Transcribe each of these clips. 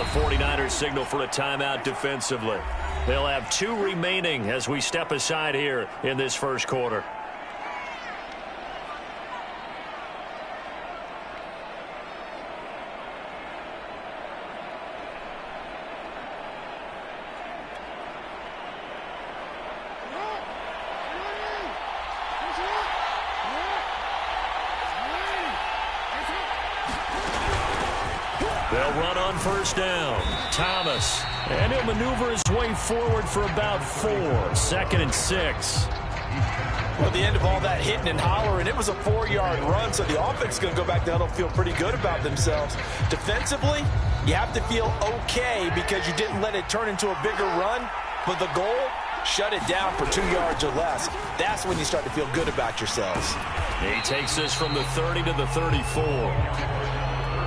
49ers signal for a timeout defensively. They'll have 2 remaining as we step aside here in this first quarter. They'll run on first down. Thomas. And he'll maneuver his way forward for about 4. 2nd and 6. Well, the end of all that hitting and hollering, it was a 4-yard run, so the offense is going to go back to huddle and feel pretty good about themselves. Defensively, you have to feel okay because you didn't let it turn into a bigger run, but the goal, shut it down for 2 yards or less. That's when you start to feel good about yourselves. He takes this from the 30 to the 34.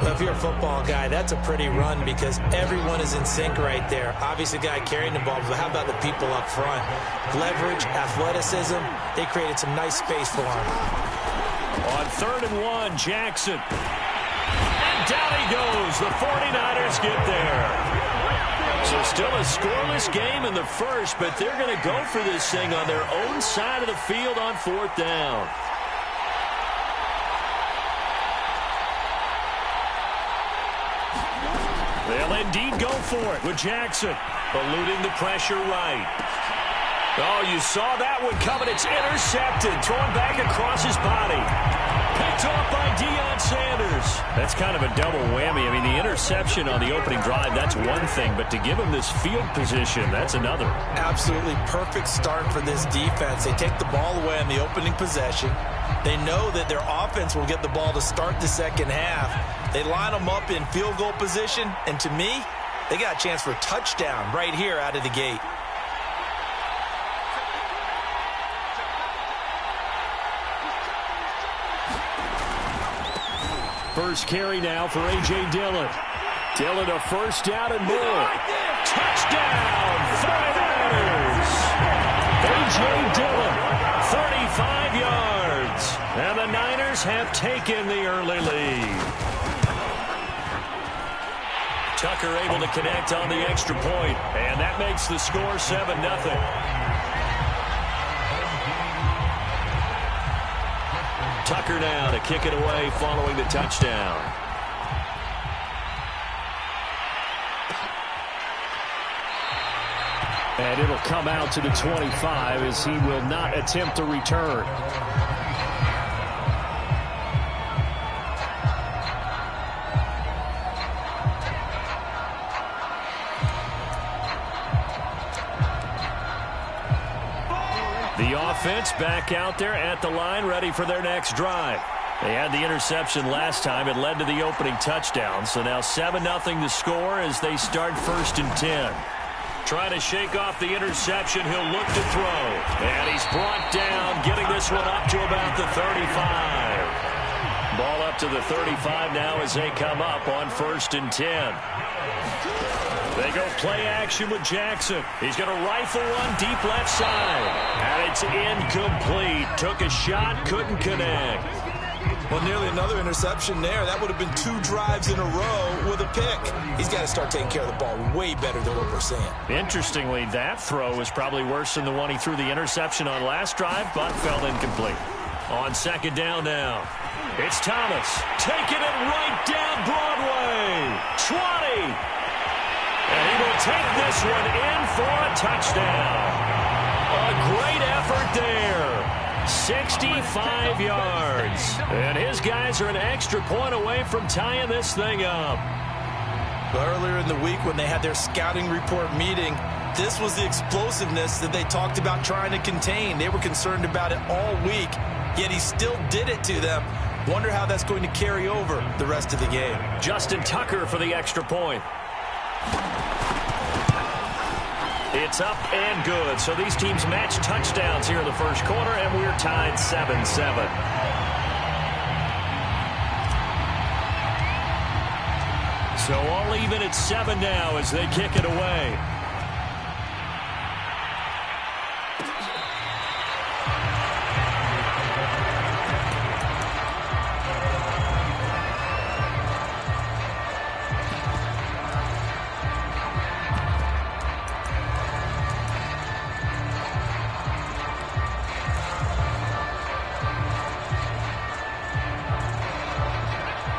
Well, if you're a football guy, that's a pretty run because everyone is in sync right there. Obviously, the guy carrying the ball, but how about the people up front? Leverage, athleticism, they created some nice space for him. On 3rd and 1, Jackson. And down he goes. The 49ers get there. So still a scoreless game in the first, but they're going to go for this thing on their own side of the field on 4th down. They'll indeed go for it with Jackson, eluding the pressure right. Oh, you saw that one coming. It's intercepted, thrown back across his body. Picked off by Deion Sanders. That's kind of a double whammy. I mean, the interception on the opening drive, that's one thing, but to give him this field position, that's another. Absolutely perfect start for this defense. They take the ball away on the opening possession. They know that their offense will get the ball to start the second half. They line them up in field goal position, and to me, they got a chance for a touchdown right here out of the gate. First carry now for A.J. Dillon. Dillon a first down and more. Touchdown, 49ers! A.J. Dillon, 35 yards. And the Niners have taken the early lead. Tucker able to connect on the extra point, and that makes the score 7-0. Tucker now to kick it away following the touchdown. And it'll come out to the 25 as he will not attempt to return. The offense back out there at the line, ready for their next drive. They had the interception last time. It led to the opening touchdown. So now 7-0 the score as they start 1st and 10. Trying to shake off the interception. He'll look to throw. And he's brought down, getting this one up to about the 35. Ball up to the 35 now as they come up on 1st and 10. They go play action with Jackson. He's going to rifle one deep left side. And it's incomplete. Took a shot, couldn't connect. Well, nearly another interception there. That would have been 2 drives in a row with a pick. He's got to start taking care of the ball way better than what we're seeing. Interestingly, that throw was probably worse than the one he threw the interception on last drive, but fell incomplete. On 2nd down now, it's Thomas taking it right down Broadway. 20. And he will take this one in for a touchdown. A great effort there. 65 yards. And his guys are an extra point away from tying this thing up. Earlier in the week when they had their scouting report meeting, this was the explosiveness that they talked about trying to contain. They were concerned about it all week, yet he still did it to them. Wonder how that's going to carry over the rest of the game. Justin Tucker for the extra point. It's up and good. So these teams match touchdowns here in the first quarter, and we're tied 7-7. So all even at 7 now as they kick it away.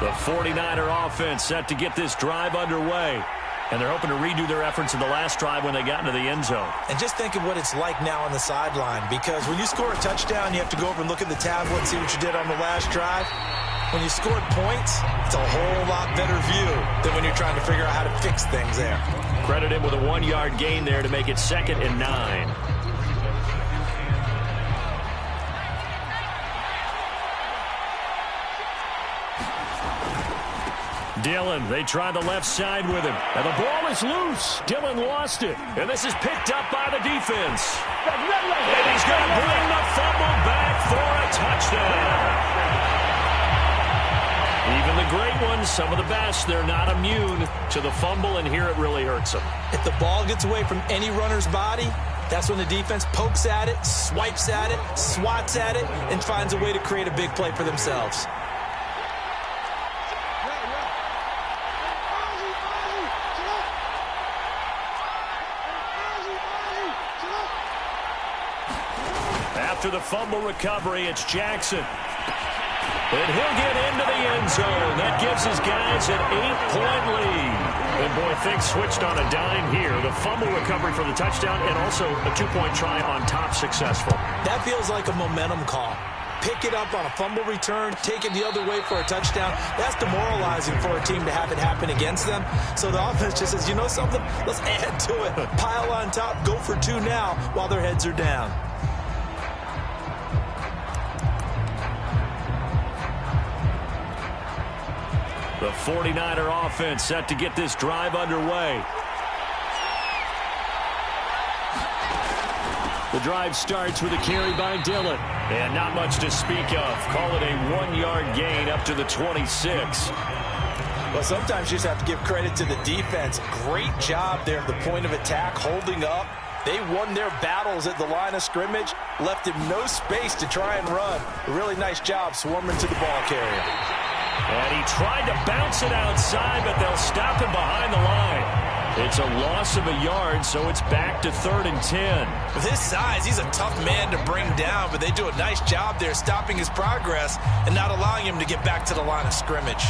The 49er offense set to get this drive underway. And they're hoping to redo their efforts in the last drive when they got into the end zone. And just think of what it's like now on the sideline, because when you score a touchdown, you have to go over and look at the tablet and see what you did on the last drive. When you scored points, it's a whole lot better view than when you're trying to figure out how to fix things there. Credit him with a 1-yard gain there to make it 2nd and 9. Dillon, they tried the left side with him. And the ball is loose. Dillon lost it. And this is picked up by the defense. And he's going to bring the fumble back for a touchdown. Even the great ones, some of the best, they're not immune to the fumble, and here it really hurts them. If the ball gets away from any runner's body, that's when the defense pokes at it, swipes at it, swats at it, and finds a way to create a big play for themselves. After the fumble recovery, it's Jackson. And he'll get into the end zone. That gives his guys an 8-point lead. And boy, things switched on a dime here. The fumble recovery for the touchdown and also a 2-point try on top successful. That feels like a momentum call. Pick it up on a fumble return, take it the other way for a touchdown. That's demoralizing for a team to have it happen against them. So the offense just says, you know something? Let's add to it. Pile on top, go for 2 now while their heads are down. The 49er offense set to get this drive underway. The drive starts with a carry by Dillon. And not much to speak of. Call it a 1-yard gain up to the 26. Well, sometimes you just have to give credit to the defense. Great job there at the point of attack, holding up. They won their battles at the line of scrimmage, left him no space to try and run. A really nice job swarming to the ball carrier. And he tried to bounce it outside, but they'll stop him behind the line. It's a loss of a yard, so it's back to 3rd and 10. With his size, he's a tough man to bring down, but they do a nice job there stopping his progress and not allowing him to get back to the line of scrimmage.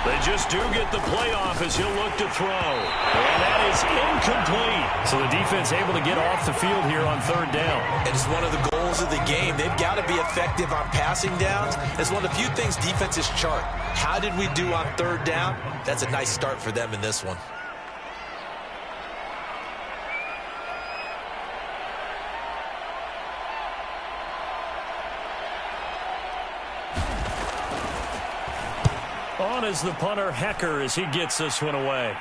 They just do get the playoff as he'll look to throw. And that is incomplete. So the defense able to get off the field here on 3rd down. And it's one of the goals of the game. They've got to be effective on passing downs. It's one of the few things defenses chart. How did we do on 3rd down? That's a nice start for them in this one. On is the punter, Hecker, as he gets this one away.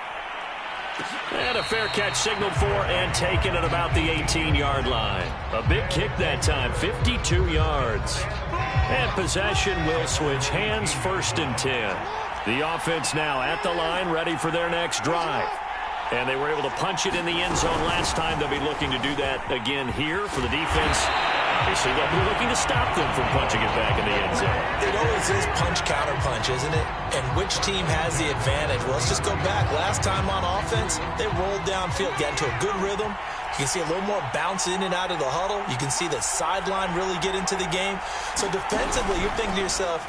And a fair catch signaled for and taken at about the 18-yard line. A big kick that time, 52 yards. And possession will switch hands, 1st and 10. The offense now at the line, ready for their next drive. And they were able to punch it in the end zone last time. They'll be looking to do that again here for the defense. Obviously, they'll be looking to stop them from punching it back in the end zone. It always is punch-counter-punch, isn't it? And which team has the advantage? Well, let's just go back. Last time on offense, they rolled downfield, got into a good rhythm. You can see a little more bounce in and out of the huddle. You can see the sideline really get into the game. So defensively, you're thinking to yourself,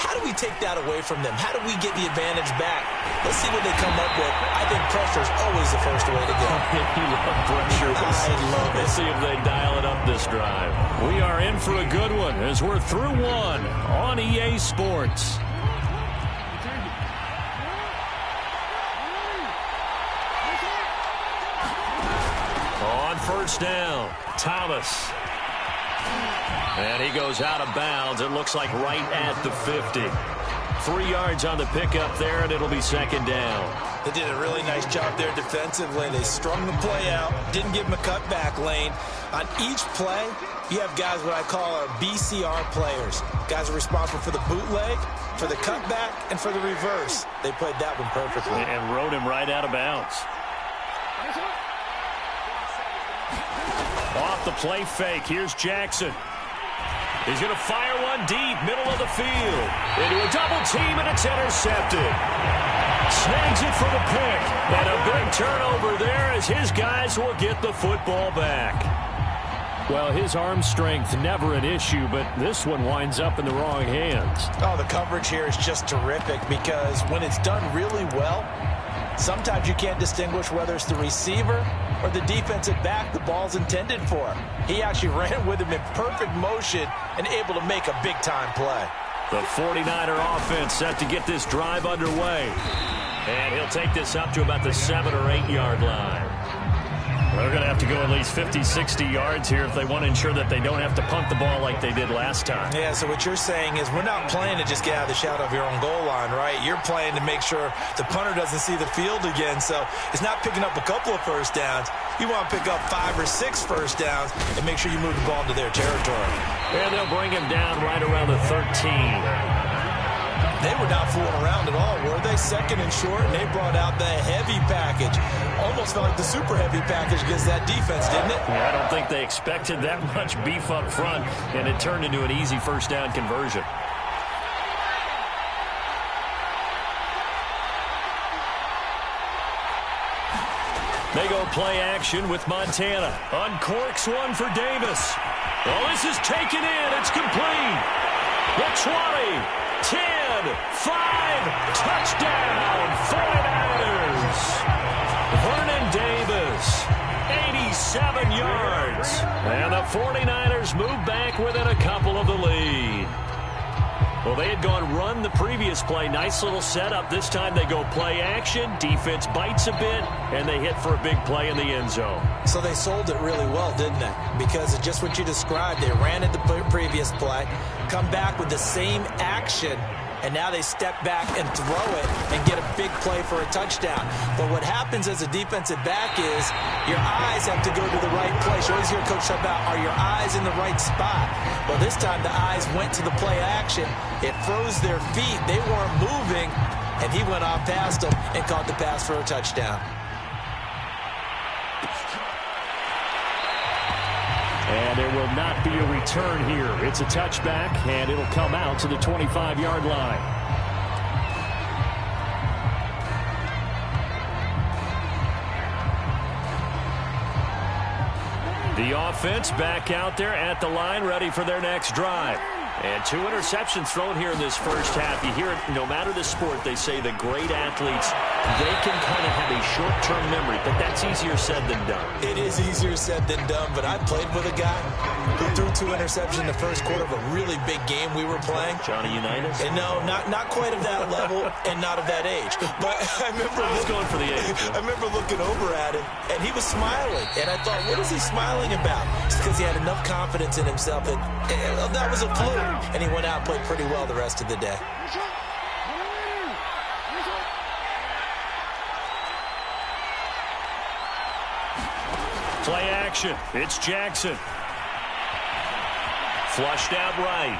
how do we take that away from them? How do we get the advantage back? Let's see what they come up with. I think pressure is always the first way to go. You love pressure. I love it. Let's see if they dial it up this drive. We are in for a good one as we're through one on EA Sports. On 1st down, Thomas. And he goes out of bounds. It looks like right at the 50. 3 yards on the pickup there, and it'll be 2nd down. They did a really nice job there defensively. They strung the play out, didn't give him a cutback lane. On each play, you have guys what I call our BCR players. Guys are responsible for the bootleg, for the cutback, and for the reverse. They played that one perfectly. And rode him right out of bounds. Off the play fake, here's Jackson. He's going to fire one deep, middle of the field. Into a double team, and it's intercepted. Snags it for the pick. And a big turnover there as his guys will get the football back. Well, his arm strength never an issue, but this one winds up in the wrong hands. Oh, the coverage here is just terrific because when it's done really well, sometimes you can't distinguish whether it's the receiver or the defensive back the ball's intended for. He actually ran with him in perfect motion and able to make a big-time play. The 49er offense set to get this drive underway. And he'll take this up to about the 7 or 8 yard line. They're going to have to go at least 50, 60 yards here if they want to ensure that they don't have to punt the ball like they did last time. Yeah, so what you're saying is we're not playing to just get out of the shadow of your own goal line, right? You're playing to make sure the punter doesn't see the field again. So it's not picking up a couple of first downs. You want to pick up 5 or 6 first downs and make sure you move the ball into their territory. And they'll bring him down right around the 13. They were not fooling around at all, were they? Second and short, and they brought out the heavy package. Almost felt like the super heavy package against that defense, didn't it? Yeah, I don't think they expected that much beef up front, and it turned into an easy first down conversion. They go play action with Montana. Uncorks one for Davis. Oh, this is taken in. It's complete. The 20. 10, 5, touchdown, 49ers. Vernon Davis, 87 yards. And the 49ers move back within a couple of the lead. Well, they had gone run the previous play. Nice little setup. This time they go play action. Defense bites a bit, and they hit for a big play in the end zone. So they sold it really well, didn't they? Because of just what you described. They ran at the previous play, come back with the same action, and now they step back and throw it and get a big play for a touchdown. But what happens as a defensive back is your eyes have to go to the right place. You always hear Coach talk about, are your eyes in the right spot? Well, this time the eyes went to the play action. It froze their feet. They weren't moving, and he went off past them and caught the pass for a touchdown. And there will not be a return here. It's a touchback, and it'll come out to the 25-yard line. The offense back out there at the line, ready for their next drive. And 2 interceptions thrown here in this first half. You hear it, no matter the sport, they say the great athletes, they can kind of have a short-term memory, but that's easier said than done. It is easier said than done, but I played with a guy who threw 2 interceptions in the first quarter of a really big game we were playing. Johnny Unitas? And no, not quite of that level and not of that age. But I was going for the age. I remember looking over at him, and he was smiling. And I thought, what is he smiling about? It's because he had enough confidence in himself that was a fluke. And he went out and played pretty well the rest of the day. Play action. It's Jackson. Flushed out right.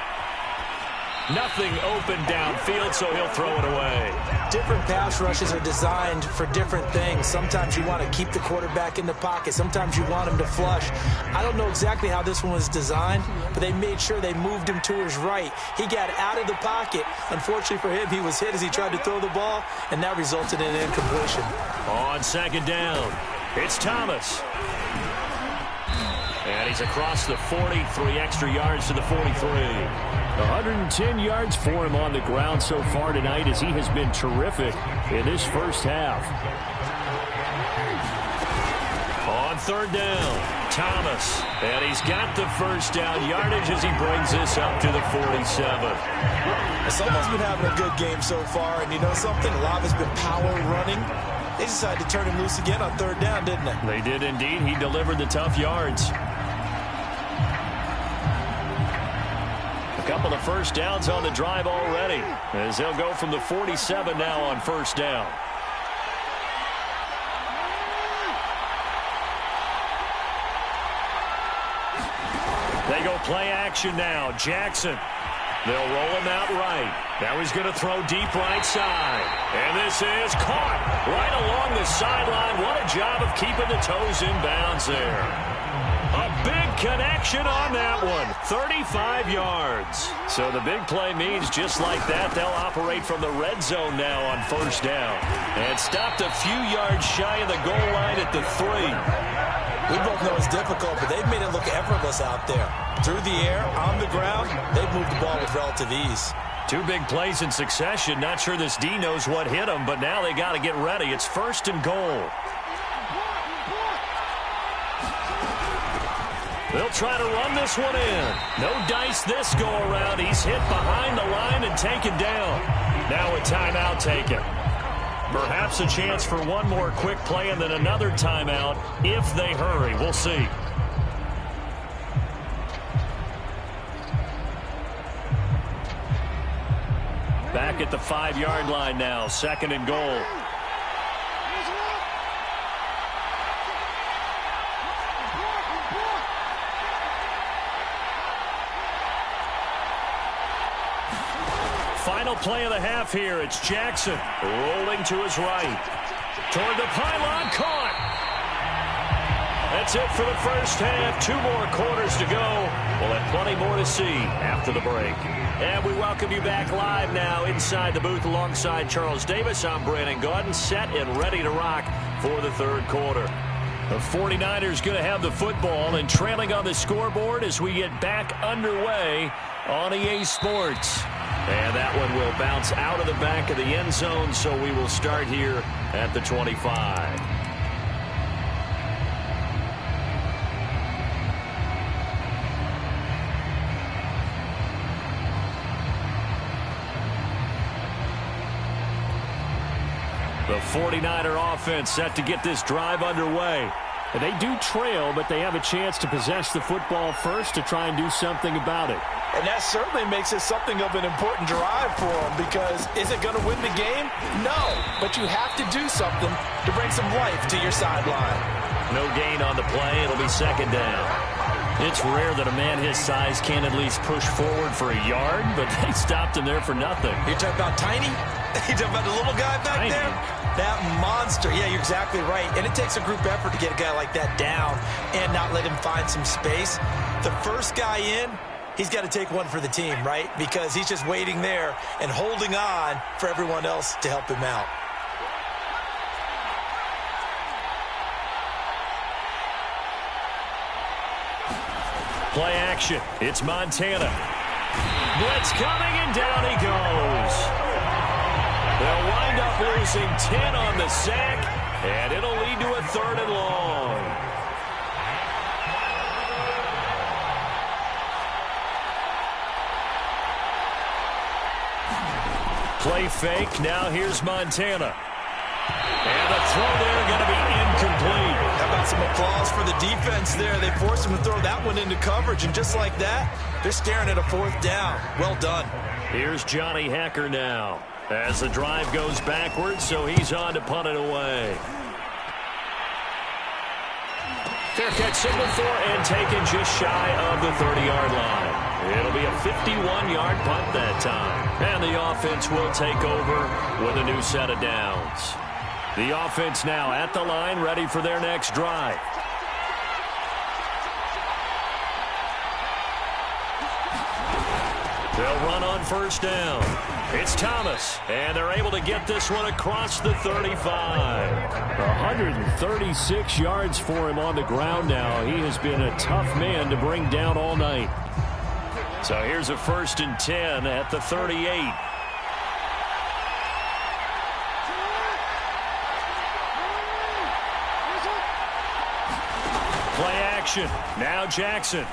Nothing open downfield, so he'll throw it away. Different pass rushes are designed for different things. Sometimes you want to keep the quarterback in the pocket. Sometimes you want him to flush. I don't know exactly how this one was designed, but they made sure they moved him to his right. He got out of the pocket. Unfortunately for him, he was hit as he tried to throw the ball, and that resulted in an incompletion. On second down, it's Thomas. And he's across the 40, 3 extra yards to the 43. 110 yards for him on the ground so far tonight as he has been terrific in this first half. On third down, Thomas. And he's got the first down yardage as he brings this up to the 47. Someone's been having a good game so far, and you know something? A lot has been power running. They decided to turn him loose again on third down, didn't they? They did indeed. He delivered the tough yards. A couple of first downs on the drive already, as they'll go from the 47 now on first down. They go play action now. Jackson. They'll roll him out right. Now he's going to throw deep right side. And this is caught right along the sideline. What a job of keeping the toes in bounds there. A big connection on that one. 35 yards. So the big play means just like that, they'll operate from the red zone now on first down. And stopped a few yards shy of the goal line at the 3. We both know it's difficult, but they've made it look effortless out there. Through the air, on the ground, they've moved the ball with relative ease. 2 big plays in succession. Not sure this D knows what hit them, but now they got to get ready. It's first and goal. They'll try to run this one in. No dice this go-around. He's hit behind the line and taken down. Now a timeout taken. Perhaps a chance for one more quick play and then another timeout if they hurry. We'll see. Back at the 5-yard line now. Second and goal. Final play of the half here. It's Jackson rolling to his right. Toward the pylon, caught. That's it for the first half. 2 more quarters to go. We'll have plenty more to see after the break. And we welcome you back live now inside the booth alongside Charles Davis. I'm Brandon Gaudin, set and ready to rock for the third quarter. The 49ers going to have the football and trailing on the scoreboard as we get back underway on EA Sports. And that one will bounce out of the back of the end zone, so we will start here at the 25. The 49er offense set to get this drive underway. And they do trail, but they have a chance to possess the football first to try and do something about it. And that certainly makes it something of an important drive for them, because is it going to win the game? No, but you have to do something to bring some life to your sideline. No gain on the play. It'll be second down. It's rare that a man his size can at least push forward for a yard, but they stopped him there for nothing. You're talking about Tiny? You're talking about the little guy back there? That monster. Yeah, you're exactly right. And it takes a group effort to get a guy like that down and not let him find some space. The first guy in, he's got to take one for the team, right? Because he's just waiting there and holding on for everyone else to help him out. Play action. It's Montana. Blitz coming, and down he goes. They'll wind up losing 10 on the sack, and it'll lead to a 3rd and long. Play fake. Now here's Montana. And the throw there going to be incomplete. How about some applause for the defense there? They forced him to throw that one into coverage, and just like that, they're staring at a 4th down. Well done. Here's Johnny Hacker now as the drive goes backwards, so he's on to punt it away. Fair catch signal for and taken just shy of the 30-yard line. It'll be a 51-yard punt that time. And the offense will take over with a new set of downs. The offense now at the line, ready for their next drive. They'll run on first down. It's Thomas, and they're able to get this one across the 35. 136 yards for him on the ground now. He has been a tough man to bring down all night. So here's a 1st and 10 at the 38. Play action. Now Jackson.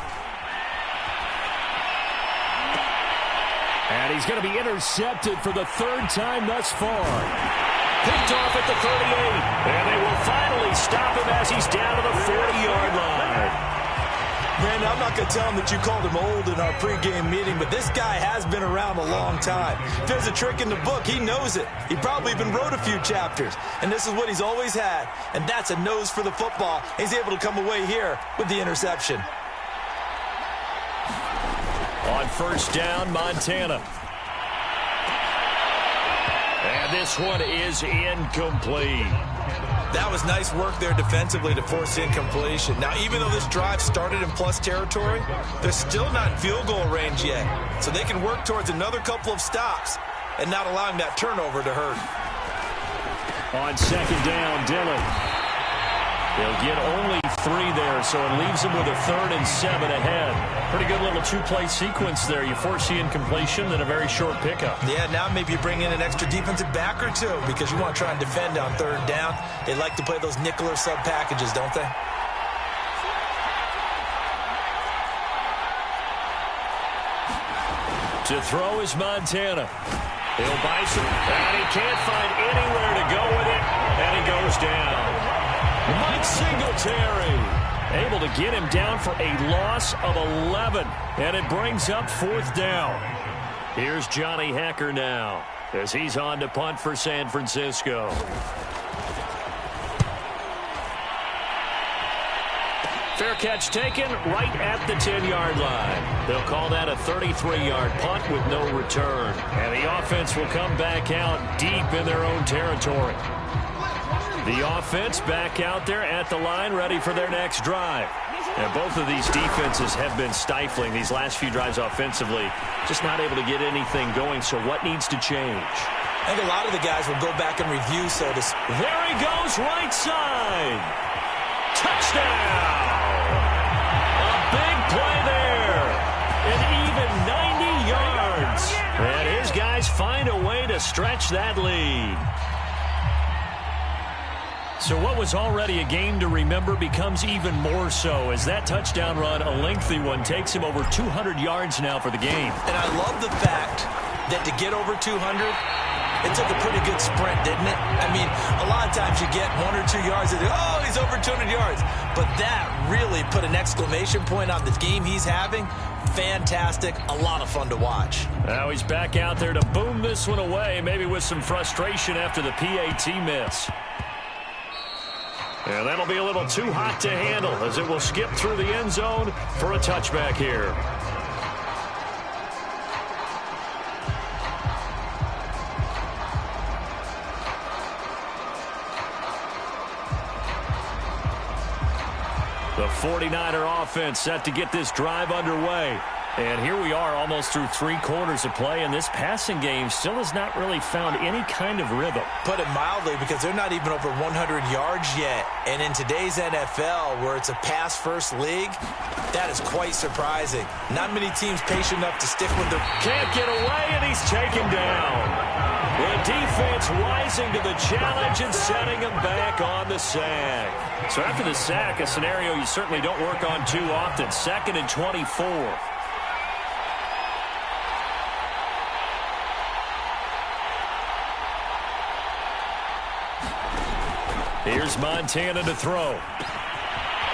And he's going to be intercepted for the 3rd time thus far. Picked off at the 38. And they will finally stop him as he's down to the 40-yard line. Brandon, I'm not going to tell him that you called him old in our pregame meeting, but this guy has been around a long time. If there's a trick in the book, he knows it. He probably even wrote a few chapters. And this is what he's always had. And that's a nose for the football. He's able to come away here with the interception. On first down, Montana. And this one is incomplete. That was nice work there defensively to force the incompletion. Now, even though this drive started in plus territory, they're still not in field goal range yet. So they can work towards another couple of stops and not allowing that turnover to hurt. On second down, Dillon. They'll get only 3 there, so it leaves them with a 3rd and 7 ahead. Pretty good little 2-play sequence there. You force the incompletion, then a very short pickup. Yeah, now maybe you bring in an extra defensive back or two because you want to try and defend on 3rd down. They like to play those nickel or sub packages, don't they? To throw is Montana. He'll bison, and he can't find anywhere to go with it, and he goes down. Mike Singletary able to get him down for a loss of 11, and it brings up 4th down. Here's Johnny Hekker now as he's on to punt for San Francisco. Fair catch taken right at the 10-yard line. They'll call that a 33-yard punt with no return. And the offense will come back out deep in their own territory. The offense back out there at the line, ready for their next drive. And both of these defenses have been stifling these last few drives offensively. Just not able to get anything going, so what needs to change? I think a lot of the guys will go back and review, so to speak. There he goes, right side. Touchdown! A big play there. An even 90 yards. And his guys find a way to stretch that lead. So what was already a game to remember becomes even more so as that touchdown run, a lengthy one, takes him over 200 yards now for the game. And I love the fact that to get over 200, it took a pretty good sprint, didn't it? I mean, a lot of times you get 1 or 2 yards and oh, he's over 200 yards. But that really put an exclamation point on the game he's having. Fantastic. A lot of fun to watch. Now he's back out there to boom this one away, maybe with some frustration after the PAT miss. And that'll be a little too hot to handle as it will skip through the end zone for a touchback here. The 49er offense set to get this drive underway. And here we are almost through 3 quarters of play, and this passing game still has not really found any kind of rhythm. Put it mildly, because they're not even over 100 yards yet. And in today's NFL, where it's a pass-first league, that is quite surprising. Not many teams patient enough to stick with their... Can't get away, and he's taken down. The defense rising to the challenge and setting him back on the sack. So after the sack, a scenario you certainly don't work on too often. 2nd and 24. Here's Montana to throw.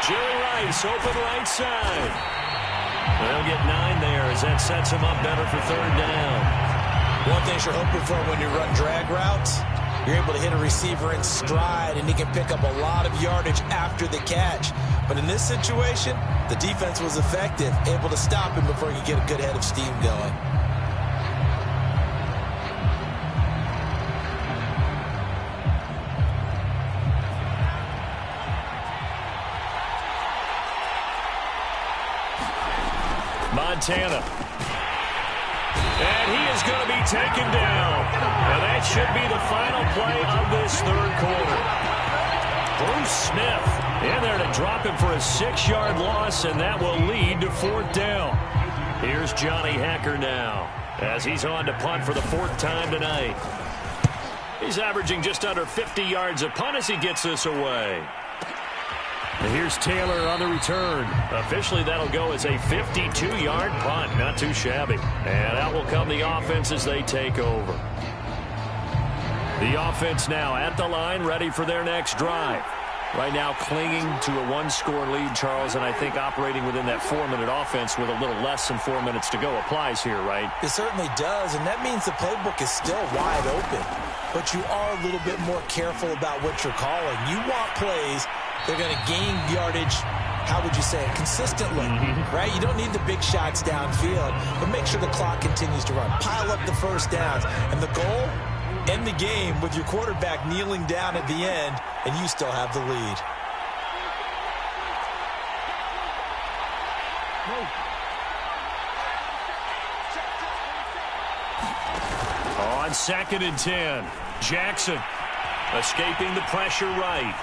Jerry Rice, open right side. They'll get 9 there as that sets him up better for 3rd down. One thing you're hoping for when you run drag routes, you're able to hit a receiver in stride, and he can pick up a lot of yardage after the catch. But in this situation, the defense was effective, able to stop him before he could get a good head of steam going. Montana. And he is going to be taken down. And that should be the final play of this 3rd quarter. Bruce Smith in there to drop him for a 6-yard loss, and that will lead to 4th down. Here's Johnny Hekker now as he's on to punt for the 4th time tonight. He's averaging just under 50 yards a punt as he gets this away. And here's Taylor on the return. Officially, that'll go as a 52-yard punt. Not too shabby. And out will come the offense as they take over. The offense now at the line, ready for their next drive. Right now clinging to a 1-score lead, Charles, and I think operating within that 4-minute offense with a little less than 4 minutes to go applies here, right? It certainly does, and that means the playbook is still wide open. But you are a little bit more careful about what you're calling. You want plays they're going to gain yardage, how would you say it, consistently, right? You don't need the big shots downfield, but make sure the clock continues to run. Pile up the 1st downs, and the goal, End the game with your quarterback kneeling down at the end, and you still have the lead. On 2nd and 10, Jackson escaping the pressure right.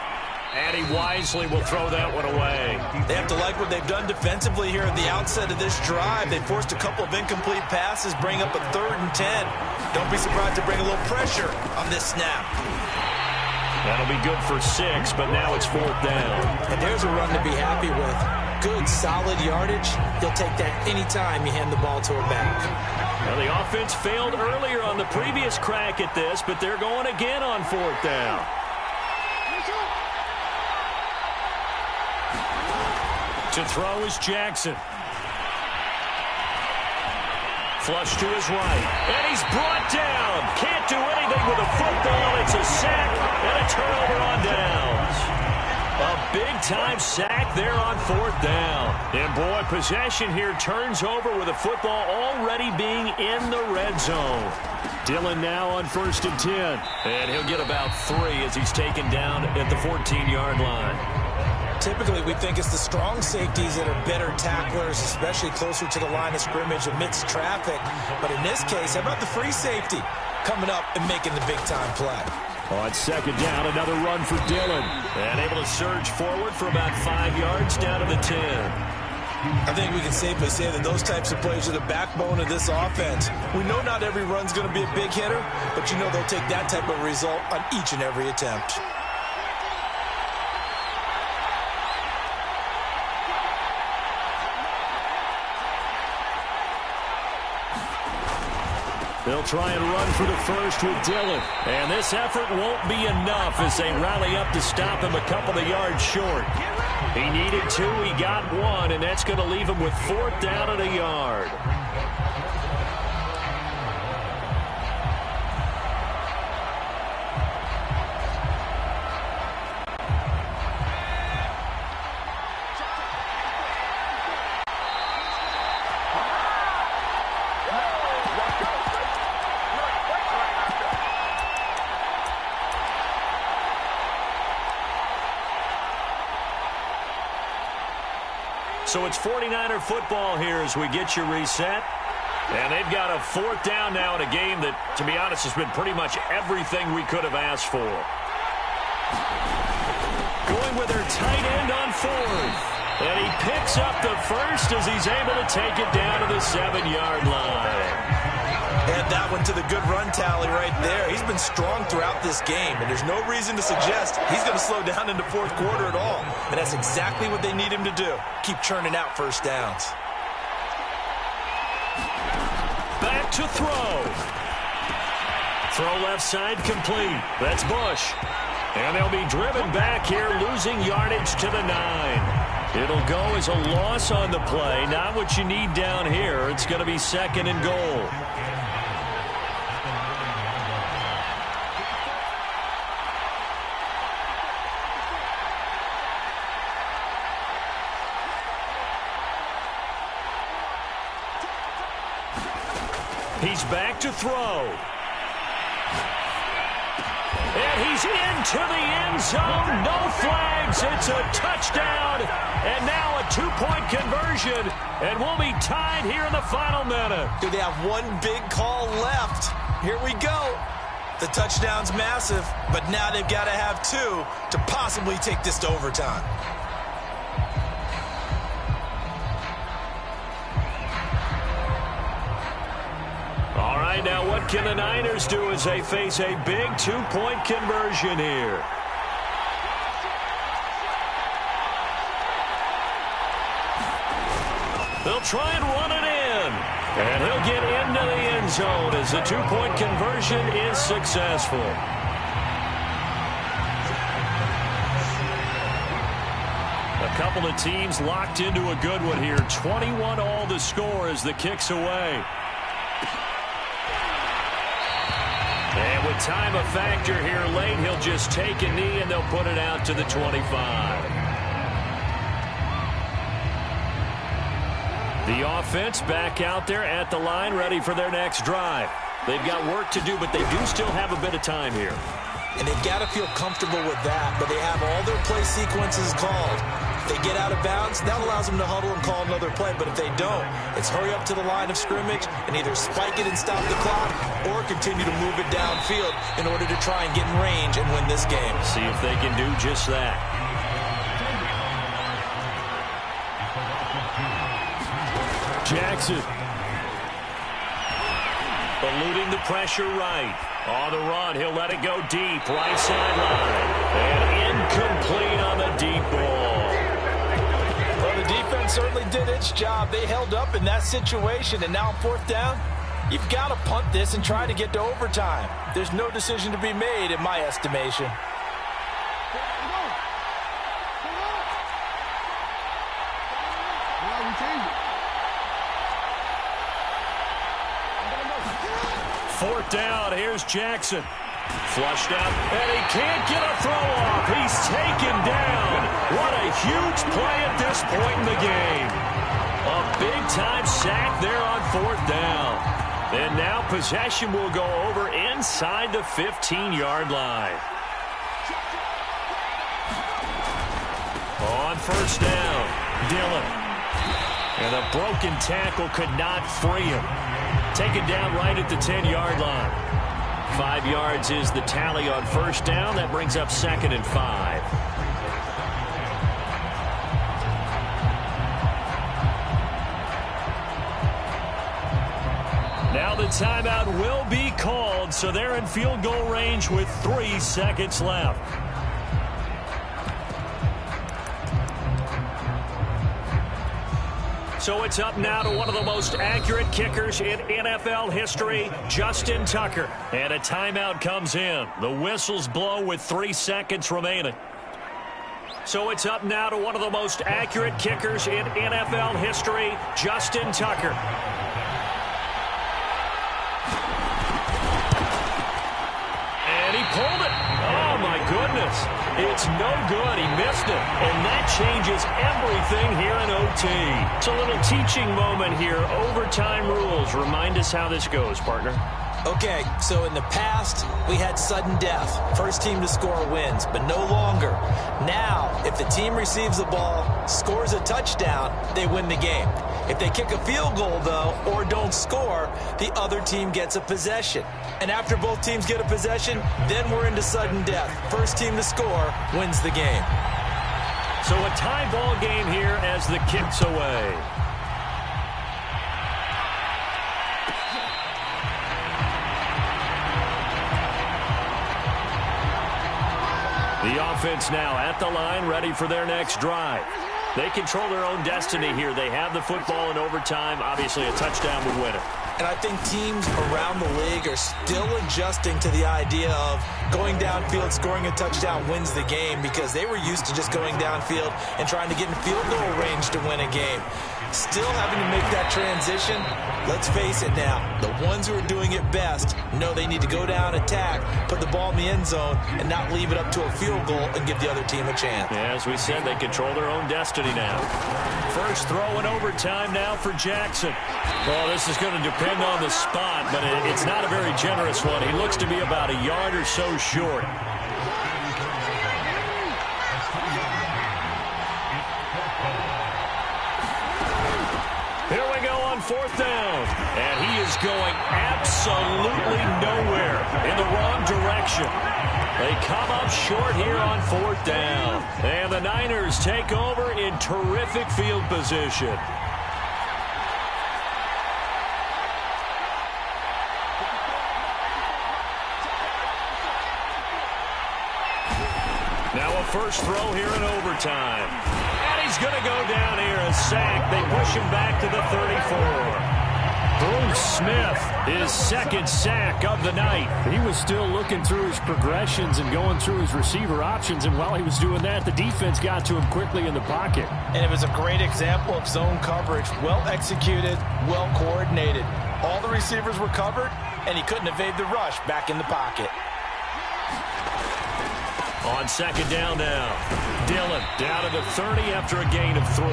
And he wisely will throw that one away. They have to like what they've done defensively here at the outset of this drive. They forced a couple of incomplete passes, bring up a 3rd and 10. Don't be surprised to bring a little pressure on this snap. That'll be good for 6, but now it's 4th down. And there's a run to be happy with. Good, solid yardage. He'll take that anytime you hand the ball to a back. Well, the offense failed earlier on the previous crack at this, but they're going again on 4th down. To throw is Jackson. Flush to his right. And he's brought down. Can't do anything with a football. It's a sack and a turnover on downs. A big-time sack there on 4th down. And, boy, possession here turns over with the football already being in the red zone. Dillon now on 1st and 10. And he'll get about 3 as he's taken down at the 14-yard line. Typically, we think it's the strong safeties that are better tacklers, especially closer to the line of scrimmage amidst traffic. But in this case, how about the free safety coming up and making the big-time play? On 2nd down, another run for Dillon. And able to surge forward for about 5 yards down to the 10. I think we can safely say that those types of plays are the backbone of this offense. We know not every run's going to be a big hitter, but you know they'll take that type of result on each and every attempt. They'll try and run for the first with Dillon. And this effort won't be enough as they rally up to stop him a couple of yards short. He needed 2, he got 1, and that's going to leave him with 4th down and a yard. So it's 49er football here as we get you reset. And they've got a 4th down now in a game that, to be honest, has been pretty much everything we could have asked for. Going with their tight end on 4th. And he picks up the first as he's able to take it down to the 7-yard line. Add that one to the good run tally right there. He's been strong throughout this game, and there's no reason to suggest he's going to slow down in the 4th quarter at all. And that's exactly what they need him to do. Keep churning out first downs. Back to throw. Throw left side complete. That's Bush. And they'll be driven back here, losing yardage to the 9. It'll go as a loss on the play. Not what you need down here. It's going to be 2nd and goal. He's back to throw. And he's into the end zone. No flags. It's a touchdown. And now a 2-point conversion. And we'll be tied here in the final minute. Do they have one big call left? Here we go. The touchdown's massive, but now they've got to have 2 to possibly take this to overtime. All right, now what can the Niners do as they face a big 2-point conversion here? They'll try and run it in. And he'll get into the end zone as the 2-point conversion is successful. A couple of teams locked into a good one here. 21 all the score as the kick's away. And with time a factor here late, he'll just take a knee and they'll put it out to the 25. The offense back out there at the line, ready for their next drive. They've got work to do, but they do still have a bit of time here. And they've got to feel comfortable with that, but they have all their play sequences called. If they get out of bounds, that allows them to huddle and call another play, but if they don't, it's hurry up to the line of scrimmage and either spike it and stop the clock or continue to move it downfield in order to try and get in range and win this game. See if they can do just that. Jackson. Eluding the pressure right. On the run, he'll let it go deep. Right sideline. And incomplete on the deep ball. Well, the defense certainly did its job. They held up in that situation, and now on fourth down, you've got to punt this and try to get to overtime. There's no decision to be made in my estimation. Fourth down, here's Jackson. Flushed out, and he can't get a throw off. He's taken down. What a huge play at this point in the game. A big-time sack there on fourth down. And now possession will go over inside the 15-yard line. On first down, Dillon. And a broken tackle could not free him. Taken down right at the 10-yard line. 5 yards is the tally on first down. That brings up 2nd and 5. Now the timeout will be called, so they're in field goal range with 3 seconds left. So it's up now to one of the most accurate kickers in NFL history, Justin Tucker. And a timeout comes in. The whistles blow with 3 seconds remaining. So it's up now to one of the most accurate kickers in NFL history, Justin Tucker. And he pulled it. Oh, my goodness. It's no good. He missed it. And that changes everything here in OT. It's a little teaching moment here. Overtime rules. Remind us how this goes, partner. Okay, so in the past, we had sudden death. First team to score wins, but no longer. Now, if the team receives the ball, scores a touchdown, they win the game. If they kick a field goal, though, or don't score, the other team gets a possession. And after both teams get a possession, then we're into sudden death. First team to score wins the game. So a tie ball game here as the kick's away. The offense now at the line, ready for their next drive. They control their own destiny here. They have the football in overtime. Obviously, a touchdown would win it. And I think teams around the league are still adjusting to the idea of going downfield, scoring a touchdown wins the game, because they were used to just going downfield and trying to get in field goal range to win a game. Still having to make that transition. Let's face it now, the ones who are doing it best know they need to go down, attack, put the ball in the end zone, and not leave it up to a field goal and give the other team a chance. Yeah, as we said, they control their own destiny now. First throw in overtime now for Jackson. Well, this is going to depend on the spot, but it's not a very generous one. He looks to be about a yard or so short. Here we go on fourth down. And he is going absolutely nowhere in the wrong direction. They come up short here on fourth down. And the Niners take over in terrific field position. Now a first throw here in overtime. And he's going to go down here, a sack. They push him back to the 34. Bruce Smith, his second sack of the night. He was still looking through his progressions and going through his receiver options, and while he was doing that, the defense got to him quickly in the pocket. And it was a great example of zone coverage. Well executed, well coordinated. All the receivers were covered, and he couldn't evade the rush back in the pocket. On second down now, Dillon down to the 30 after a gain of 3.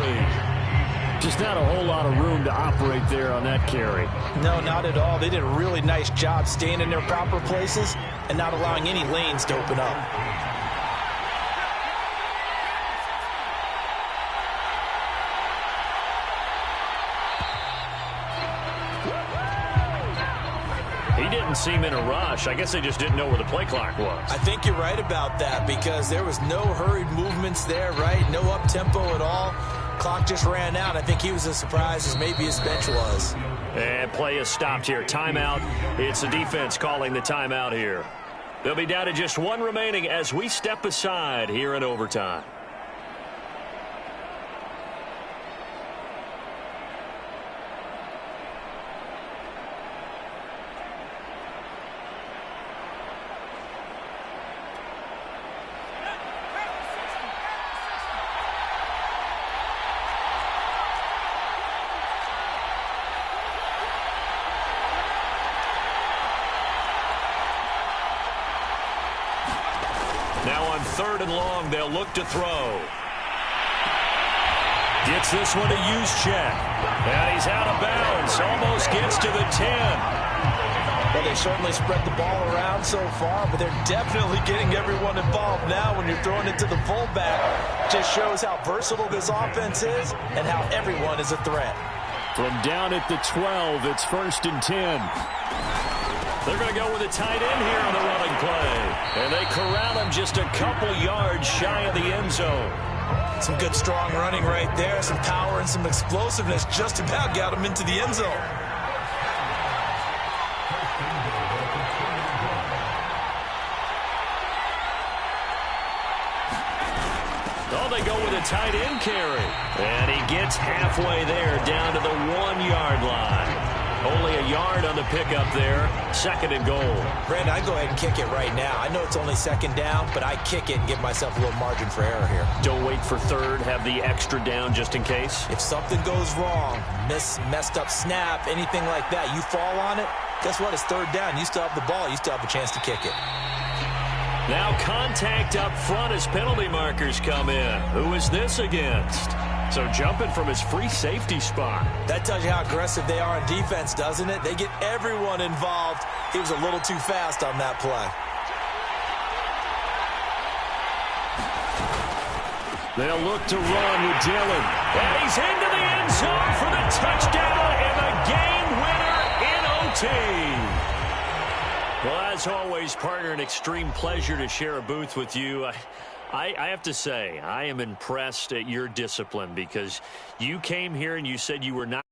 Just not a whole lot of room to operate there on that carry. No, not at all. They did a really nice job staying in their proper places and not allowing any lanes to open up. He didn't seem in a rush. I guess they just didn't know where the play clock was. I think you're right about that because there was no hurried movements there, right? No up-tempo at all. Clock just ran out. I think he was as surprised as maybe his bench was. And play is stopped here. Timeout. It's the defense calling the timeout here. They'll be down to just one remaining as we step aside here in overtime. Now on 3rd and long, they'll look to throw. Gets this one to Juszczyk. And he's out of bounds. Almost gets to the 10. Well, they certainly spread the ball around so far, but they're definitely getting everyone involved now when you're throwing it to the fullback. Just shows how versatile this offense is and how everyone is a threat. From down at the 12, it's 1st and 10. They're going to go with a tight end here on the running play. And they corral him just a couple yards shy of the end zone. Some good, strong running right there. Some power and some explosiveness just about got him into the end zone. Oh, they go with a tight end carry. And he gets halfway there down to the 1-yard line. Only a yard on the pickup there. 2nd and goal. Brandon, I'd go ahead and kick it right now. I know it's only 2nd down, but I kick it and give myself a little margin for error here. Don't wait for 3rd. Have the extra down just in case. If something goes wrong, messed up snap, anything like that, you fall on it, guess what? It's 3rd down. You still have the ball. You still have a chance to kick it. Now contact up front as penalty markers come in. Who is this against? So jumping from his free safety spot. That tells you how aggressive they are on defense, doesn't it? They get everyone involved. He was a little too fast on that play. They'll look to run with Dillon. And he's into the end zone for the touchdown and the game winner in OT. Well, as always, partner, an extreme pleasure to share a booth with you. I have to say, I am impressed at your discipline because you came here and you said you were not